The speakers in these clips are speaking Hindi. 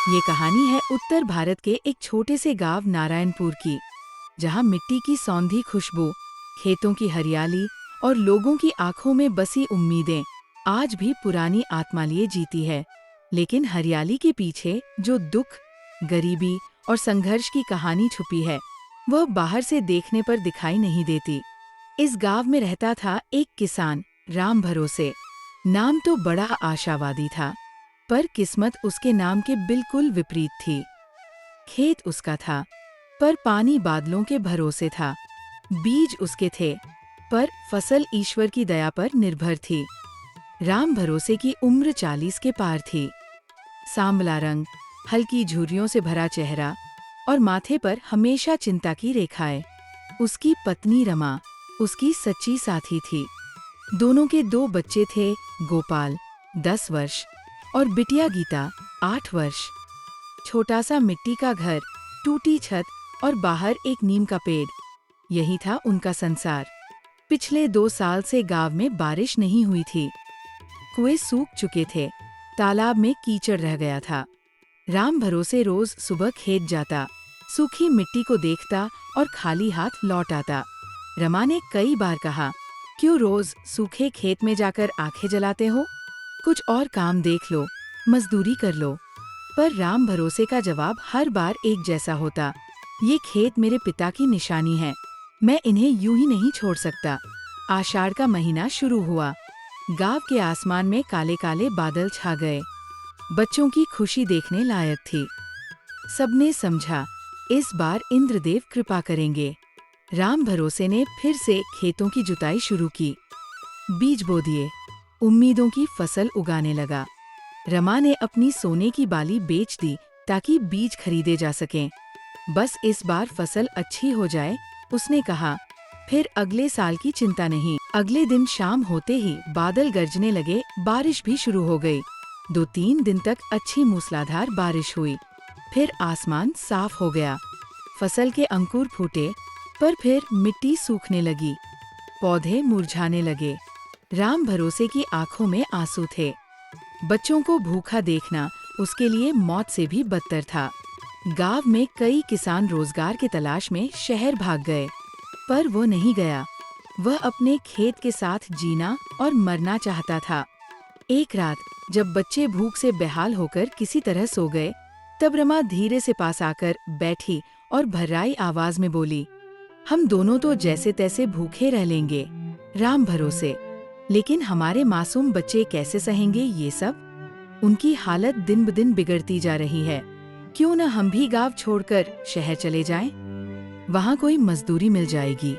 ये कहानी है उत्तर भारत के एक छोटे से गांव नारायणपुर की, जहां मिट्टी की सौंधी खुशबू, खेतों की हरियाली और लोगों की आंखों में बसी उम्मीदें आज भी पुरानी आत्मा लिए जीती है। लेकिन हरियाली के पीछे जो दुख, गरीबी और संघर्ष की कहानी छुपी है, वह बाहर से देखने पर दिखाई नहीं देती। इस गांव में रहता था एक किसान, राम भरोसे। नाम तो बड़ा आशावादी था, पर किस्मत उसके नाम के बिल्कुल विपरीत थी। खेत उसका था, पर पानी बादलों के भरोसे था। बीज उसके थे, पर फसल ईश्वर की दया पर निर्भर थी। राम भरोसे की उम्र 40 के पार थी। सांवला रंग, हल्की झुर्रियों से भरा चेहरा और माथे पर हमेशा चिंता की रेखाएं। उसकी पत्नी रमा उसकी सच्ची साथी थी। दोनों के 2 बच्चे थे, गोपाल 10 वर्ष और बिटिया गीता 8 वर्ष। छोटा सा मिट्टी का घर, टूटी छत और बाहर एक नीम का पेड़, यही था उनका संसार। पिछले 2 साल से गांव में बारिश नहीं हुई थी। कुएं सूख चुके थे, तालाब में कीचड़ रह गया था। राम भरोसे रोज सुबह खेत जाता, सूखी मिट्टी को देखता और खाली हाथ लौट आता। रमा ने कई बार कहा, क्यों रोज सूखे खेत में जाकर आंखें जलाते हो? कुछ और काम देख लो, मजदूरी कर लो। पर राम भरोसे का जवाब हर बार एक जैसा होता, ये खेत मेरे पिता की निशानी है, मैं इन्हें यूं ही नहीं छोड़ सकता। आषाढ़ का महीना शुरू हुआ। गांव के आसमान में काले काले बादल छा गए। बच्चों की खुशी देखने लायक थी। सबने समझा, इस बार इंद्रदेव कृपा करेंगे। राम भरोसे ने फिर से खेतों की जुताई शुरू की। बीज बो दिए, उम्मीदों की फसल उगाने लगा। रमा ने अपनी सोने की बाली बेच दी ताकि बीज खरीदे जा सकें। बस इस बार फसल अच्छी हो जाए, उसने कहा। फिर अगले साल की चिंता नहीं। अगले दिन शाम होते ही बादल गरजने लगे, बारिश भी शुरू हो गई। 2-3 दिन तक अच्छी मूसलाधार बारिश हुई। फिर आसमान साफ हो गया। फसल के अंकुर फूटे, पर फिर मिट्टी सूखने लगी, पौधे मुरझाने लगे। राम भरोसे की आंखों में आंसू थे। बच्चों को भूखा देखना उसके लिए मौत से भी बदतर था। गांव में कई किसान रोजगार की तलाश में शहर भाग गए, पर वो नहीं गया। वह अपने खेत के साथ जीना और मरना चाहता था। एक रात जब बच्चे भूख से बेहाल होकर किसी तरह सो गए, तब रमा धीरे से पास आकर बैठी और भर्राई आवाज में बोली, हम दोनों तो जैसे तैसे भूखे रह लेंगे, राम भरोसे, लेकिन हमारे मासूम बच्चे कैसे सहेंगे ये सब? उनकी हालत दिन ब दिन बिगड़ती जा रही है। क्यों न हम भी गांव छोड़कर शहर चले जाएं? वहां कोई मजदूरी मिल जाएगी।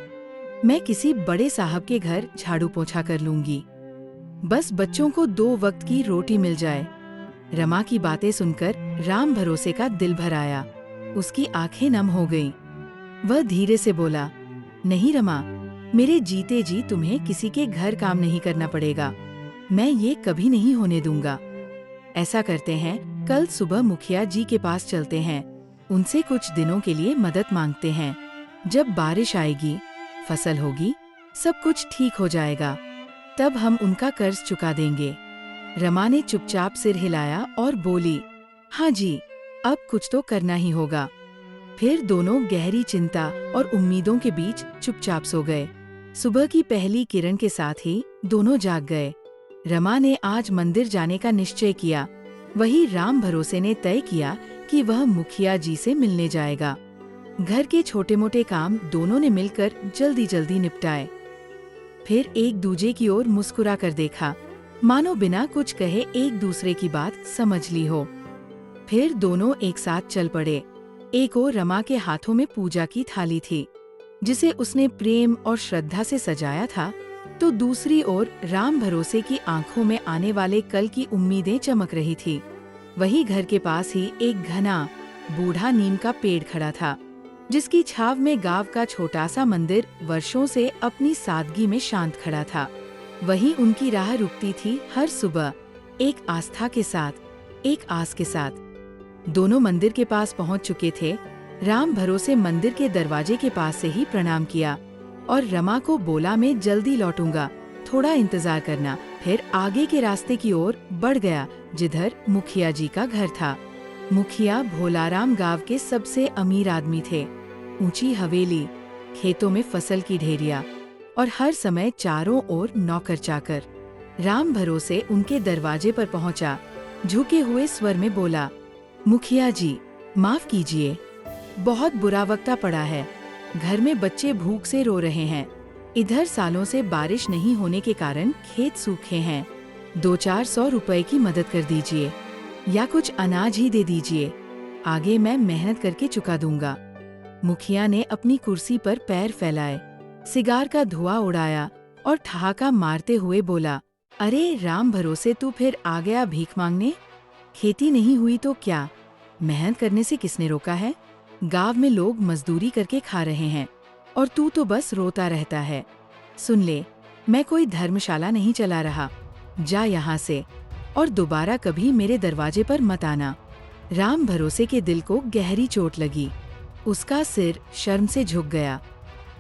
मैं किसी बड़े साहब के घर झाड़ू पोछा कर लूंगी। बस बच्चों को 2 वक्त की रोटी मिल जाए। रमा की बातें सुनकर राम भरोसे का दिल भर आया। उसकी आंखें नम हो गईं। वह धीरे से बोला, नहीं रमा, मेरे जीते जी तुम्हें किसी के घर काम नहीं करना पड़ेगा। मैं ये कभी नहीं होने दूंगा। ऐसा करते हैं, कल सुबह मुखिया जी के पास चलते हैं, उनसे कुछ दिनों के लिए मदद मांगते हैं। जब बारिश आएगी, फसल होगी, सब कुछ ठीक हो जाएगा, तब हम उनका कर्ज चुका देंगे। रमा ने चुपचाप सिर हिलाया और बोली, हाँ जी, अब कुछ तो करना ही होगा। फिर दोनों गहरी चिंता और उम्मीदों के बीच चुपचाप सो गए। सुबह की पहली किरण के साथ ही दोनों जाग गए। रमा ने आज मंदिर जाने का निश्चय किया। वही राम भरोसे ने तय किया कि वह मुखिया जी से मिलने जाएगा। घर के छोटे मोटे काम दोनों ने मिलकर जल्दी जल्दी निपटाए। फिर एक दूजे की ओर मुस्कुरा कर देखा, मानो बिना कुछ कहे एक दूसरे की बात समझ ली हो। फिर दोनों एक साथ चल पड़े। एक ओर रमा के हाथों में पूजा की थाली थी, जिसे उसने प्रेम और श्रद्धा से सजाया था, तो दूसरी ओर राम भरोसे की आंखों में आने वाले कल की उम्मीदें चमक रही थी। वही घर के पास ही एक घना बूढ़ा नीम का पेड़ खड़ा था, जिसकी छाव में गांव का छोटा सा मंदिर वर्षों से अपनी सादगी में शांत खड़ा था। वहीं उनकी राह रुकती थी हर सुबह, एक आस्था के साथ, एक आस के साथ। दोनों मंदिर के पास पहुंच चुके थे। राम भरोसे मंदिर के दरवाजे के पास से ही प्रणाम किया और रमा को बोला, मैं जल्दी लौटूंगा, थोड़ा इंतजार करना। फिर आगे के रास्ते की ओर बढ़ गया, जिधर मुखिया जी का घर था। मुखिया भोलाराम गांव के सबसे अमीर आदमी थे। ऊंची हवेली, खेतों में फसल की ढेरिया और हर समय चारों ओर नौकर चाकर। राम भरोसे उनके दरवाजे पर पहुंचा, झुके हुए स्वर में बोला, मुखिया जी, माफ कीजिए, बहुत बुरा वक्ता पड़ा है। घर में बच्चे भूख से रो रहे हैं। इधर सालों से बारिश नहीं होने के कारण खेत सूखे हैं। 200-400 रुपए की मदद कर दीजिए या कुछ अनाज ही दे दीजिए। आगे मैं मेहनत करके चुका दूंगा। मुखिया ने अपनी कुर्सी पर पैर फैलाए, सिगार का धुआं उड़ाया और ठहाका मारते हुए बोला, अरे राम भरोसे, तू फिर आ गया भीख मांगने? खेती नहीं हुई तो क्या, मेहनत करने से किसने रोका है? गांव में लोग मजदूरी करके खा रहे हैं और तू तो बस रोता रहता है। सुन ले, मैं कोई धर्मशाला नहीं चला रहा। जा यहाँ से और दोबारा कभी मेरे दरवाजे पर मत आना। राम भरोसे के दिल को गहरी चोट लगी। उसका सिर शर्म से झुक गया।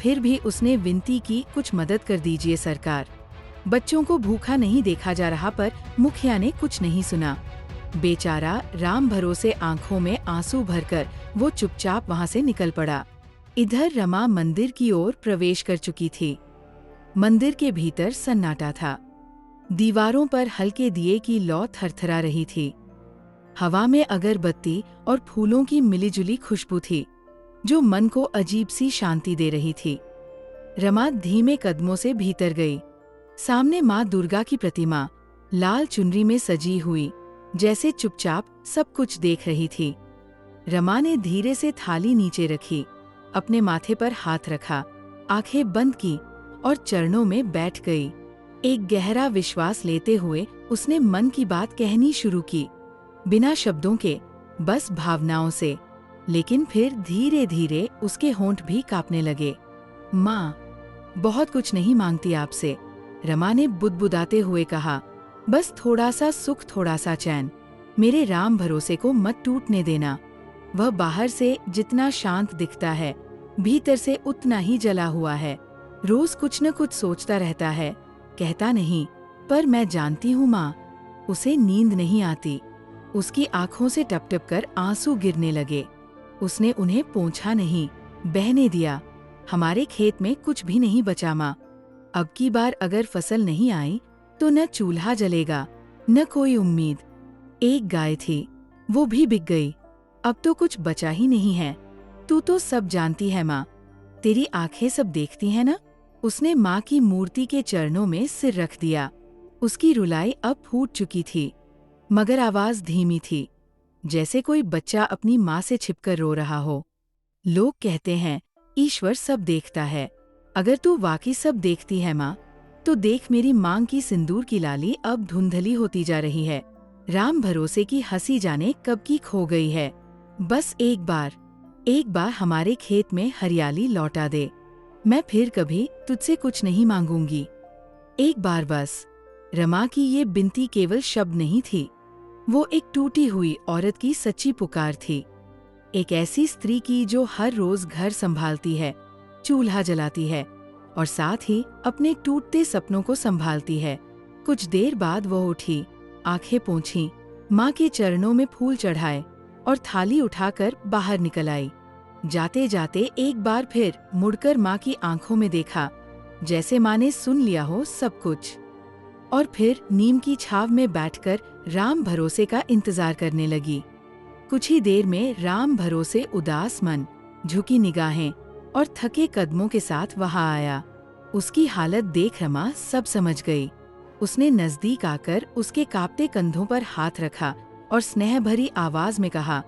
फिर भी उसने विनती की, कुछ मदद कर दीजिए सरकार। बच्चों को भूखा नहीं देखा जा रहा, पर मुखिया ने कुछ नहीं सुना। बेचारा राम भरोसे आंखों में आंसू भरकर वो चुपचाप वहां से निकल पड़ा। इधर रमा मंदिर की ओर प्रवेश कर चुकी थी। मंदिर के भीतर सन्नाटा था। दीवारों पर हल्के दिए की लौ थरथरा रही थी। हवा में अगरबत्ती और फूलों की मिलीजुली खुशबू थी, जो मन को अजीब सी शांति दे रही थी। रमा धीमे कदमों से भीतर गई। सामने माँ दुर्गा की प्रतिमा लाल चुनरी में सजी हुई, जैसे चुपचाप सब कुछ देख रही थी। रमा ने धीरे से थाली नीचे रखी, अपने माथे पर हाथ रखा, आंखें बंद की और चरणों में बैठ गई। एक गहरा विश्वास लेते हुए उसने मन की बात कहनी शुरू की, बिना शब्दों के, बस भावनाओं से। लेकिन फिर धीरे धीरे उसके होंठ भी कांपने लगे। माँ, बहुत कुछ नहीं मांगती आपसे, रमा ने बुदबुदाते हुए कहा। बस थोड़ा सा सुख, थोड़ा सा चैन। मेरे राम भरोसे को मत टूटने देना। वह बाहर से जितना शांत दिखता है, भीतर से उतना ही जला हुआ है। रोज कुछ न कुछ सोचता रहता है, कहता नहीं, पर मैं जानती हूँ माँ, उसे नींद नहीं आती। उसकी आंखों से टप टप कर आंसू गिरने लगे। उसने उन्हें पोंछा नहीं, बहने दिया। हमारे खेत में कुछ भी नहीं बचा माँ। अब की बार अगर फसल नहीं आई तो न चूल्हा जलेगा, न कोई उम्मीद। एक गाय थी, वो भी बिक गई। अब तो कुछ बचा ही नहीं है। तू तो सब जानती है माँ, तेरी आंखें सब देखती हैं ना। उसने माँ की मूर्ति के चरणों में सिर रख दिया। उसकी रुलाई अब फूट चुकी थी, मगर आवाज धीमी थी, जैसे कोई बच्चा अपनी माँ से छिपकर रो रहा हो। लोग कहते हैं ईश्वर सब देखता है। अगर तू वाकई सब देखती है माँ, तो देख, मेरी मांग की सिंदूर की लाली अब धुंधली होती जा रही है। राम भरोसे की हंसी जाने कब की खो गई है। बस एक बार हमारे खेत में हरियाली लौटा दे। मैं फिर कभी तुझसे कुछ नहीं मांगूंगी। एक बार बस। रमा की ये बिनती केवल शब्द नहीं थी, वो एक टूटी हुई औरत की सच्ची पुकार थी। एक ऐसी स्त्री की जो हर रोज घर संभालती है, चूल्हा जलाती है और साथ ही अपने टूटते सपनों को संभालती है। कुछ देर बाद वो उठी, आंखें पोंछी, माँ के चरणों में फूल चढ़ाए और थाली उठाकर बाहर निकल आई। जाते जाते एक बार फिर मुड़कर माँ की आंखों में देखा, जैसे माँ ने सुन लिया हो सब कुछ। और फिर नीम की छाव में बैठकर राम भरोसे का इंतजार करने लगी। कुछ ही देर में राम भरोसे उदास मन, झुकी निगाहें और थके कदमों के साथ वहां आया। उसकी हालत देख रमा सब समझ गई। उसने नजदीक आकर उसके कांपते कंधों पर हाथ रखा और स्नेह भरी आवाज में कहा,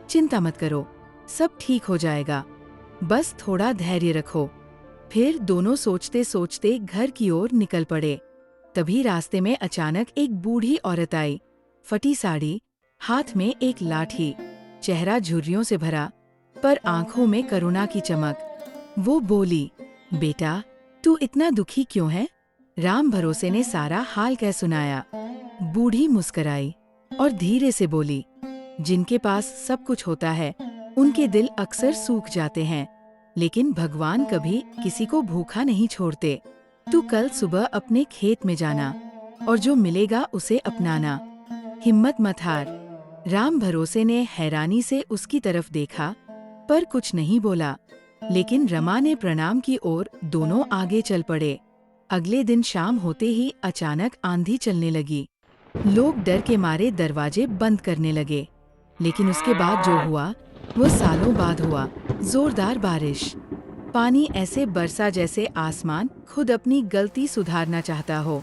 चिंता मत करो, सब ठीक हो जाएगा, बस थोड़ा धैर्य रखो। फिर दोनों सोचते सोचते घर की ओर निकल पड़े। तभी रास्ते में अचानक एक बूढ़ी औरत आई, फटी साड़ी, हाथ में एक लाठी, चेहरा झुर्रियों से भरा, पर आंखों में करुणा की चमक। वो बोली, बेटा, तू इतना दुखी क्यों है? राम भरोसे ने सारा हाल कह सुनाया। बूढ़ी मुस्कराई और धीरे से बोली, जिनके पास सब कुछ होता है उनके दिल अक्सर सूख जाते हैं, लेकिन भगवान कभी किसी को भूखा नहीं छोड़ते। तू कल सुबह अपने खेत में जाना और जो मिलेगा उसे अपनाना। हिम्मत मत हार। राम भरोसे ने हैरानी से उसकी तरफ देखा, पर कुछ नहीं बोला। लेकिन रमा ने प्रणाम की और दोनों आगे चल पड़े। अगले दिन शाम होते ही अचानक आंधी चलने लगी। लोग डर के मारे दरवाजे बंद करने लगे। लेकिन उसके बाद जो हुआ वो सालों बाद हुआ। जोरदार बारिश, पानी ऐसे बरसा जैसे आसमान खुद अपनी गलती सुधारना चाहता हो।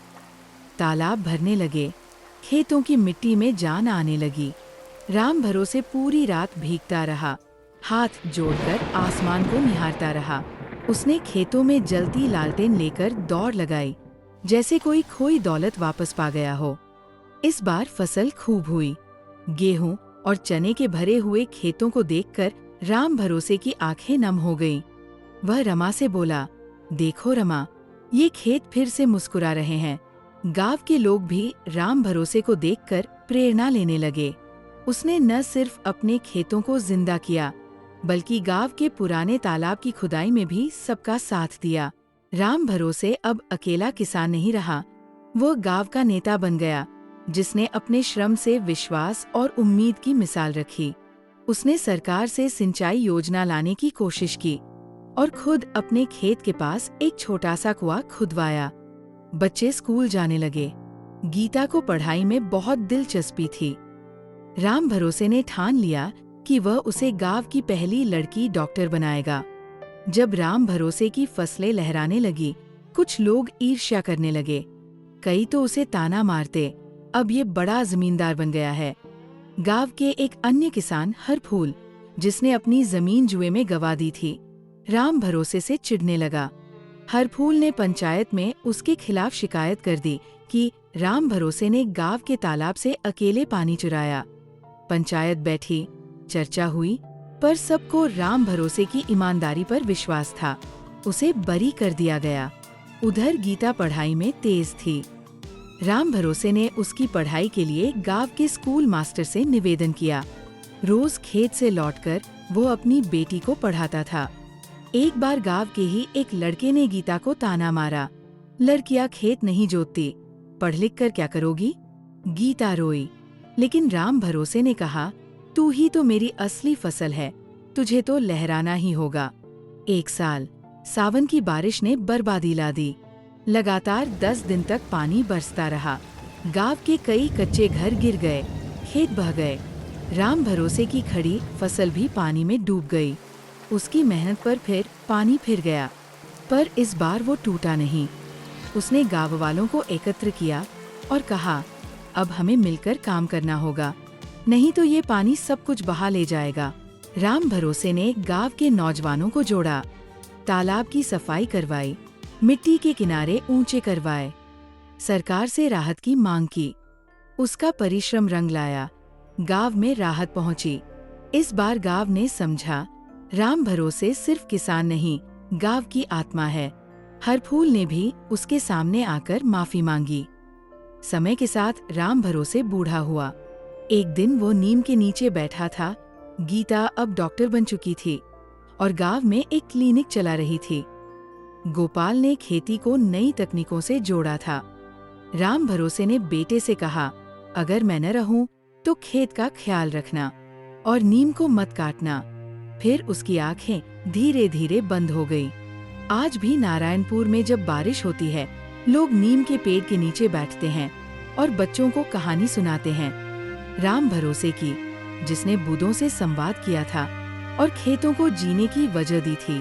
तालाब भरने लगे, खेतों की मिट्टी में जान आने लगी। राम भरोसे पूरी रात भीगता रहा, हाथ जोड़कर आसमान को निहारता रहा। उसने खेतों में जलती लालटेन लेकर दौड़ लगाई, जैसे कोई खोई दौलत वापस पा गया हो। इस बार फसल खूब हुई। गेहूं और चने के भरे हुए खेतों को देखकर राम भरोसे की आंखें नम हो गईं। वह रमा से बोला, देखो रमा, ये खेत फिर से मुस्कुरा रहे हैं। गांव के लोग भी राम भरोसे को देखकर प्रेरणा लेने लगे। उसने न सिर्फ अपने खेतों को जिंदा किया, बल्कि गांव के पुराने तालाब की खुदाई में भी सबका साथ दिया। राम भरोसे अब अकेला किसान नहीं रहा, वो गांव का नेता बन गया, जिसने अपने श्रम से विश्वास और उम्मीद की मिसाल रखी। उसने सरकार से सिंचाई योजना लाने की कोशिश की और खुद अपने खेत के पास एक छोटा सा कुआं खुदवाया। बच्चे स्कूल जाने लगे। गीता को पढ़ाई में बहुत दिलचस्पी थी। राम भरोसे ने ठान लिया कि वह उसे गांव की पहली लड़की डॉक्टर बनाएगा। जब राम भरोसे की फसलें लहराने लगी, कुछ लोग ईर्ष्या करने लगे। कई तो उसे ताना मारते, अब ये बड़ा जमींदार बन गया है। गांव के एक अन्य किसान हरफूल, जिसने अपनी जमीन जुए में गंवा दी थी, राम भरोसे से चिढ़ने लगा। हरफूल ने पंचायत में उसके खिलाफ शिकायत कर दी कि राम भरोसे ने गांव के तालाब से अकेले पानी चुराया। पंचायत बैठी, चर्चा हुई, पर सबको राम भरोसे की ईमानदारी पर विश्वास था। उसे बरी कर दिया गया। उधर गीता पढ़ाई में तेज थी। राम भरोसे ने उसकी पढ़ाई के लिए गांव के स्कूल मास्टर से निवेदन किया। रोज खेत से लौटकर वो अपनी बेटी को पढ़ाता था। एक बार गांव के ही एक लड़के ने गीता को ताना मारा, लड़कियां खेत नहीं जोतती, पढ़ लिख कर क्या करोगी? गीता रोई, लेकिन राम भरोसे ने कहा, तू ही तो मेरी असली फसल है, तुझे तो लहराना ही होगा। एक साल सावन की बारिश ने बर्बादी ला दी। लगातार 10 दिन तक पानी बरसता रहा। गांव के कई कच्चे घर गिर गए, खेत बह गए। राम भरोसे की खड़ी फसल भी पानी में डूब गई। उसकी मेहनत पर फिर पानी फिर गया, पर इस बार वो टूटा नहीं। उसने गांव वालों को एकत्र किया और कहा, अब हमें मिलकर काम करना होगा, नहीं तो ये पानी सब कुछ बहा ले जाएगा। राम भरोसे ने गांव के नौजवानों को जोड़ा, तालाब की सफाई करवाई, मिट्टी के किनारे ऊंचे करवाए, सरकार से राहत की मांग की। उसका परिश्रम रंग लाया, गांव में राहत पहुंची। इस बार गांव ने समझा, राम भरोसे सिर्फ किसान नहीं, गांव की आत्मा है। हरफूल ने भी उसके सामने आकर माफी मांगी। समय के साथ राम भरोसे बूढ़ा हुआ। एक दिन वो नीम के नीचे बैठा था। गीता अब डॉक्टर बन चुकी थी और गांव में एक क्लिनिक चला रही थी। गोपाल ने खेती को नई तकनीकों से जोड़ा था। राम भरोसे ने बेटे से कहा, अगर मैं न रहूं तो खेत का ख्याल रखना और नीम को मत काटना। फिर उसकी आंखें धीरे धीरे बंद हो गई। आज भी नारायणपुर में जब बारिश होती है, लोग नीम के पेड़ के नीचे बैठते हैं और बच्चों को कहानी सुनाते हैं। राम भरोसे की, जिसने बूंदों से संवाद किया था और खेतों को जीने की वजह दी थी।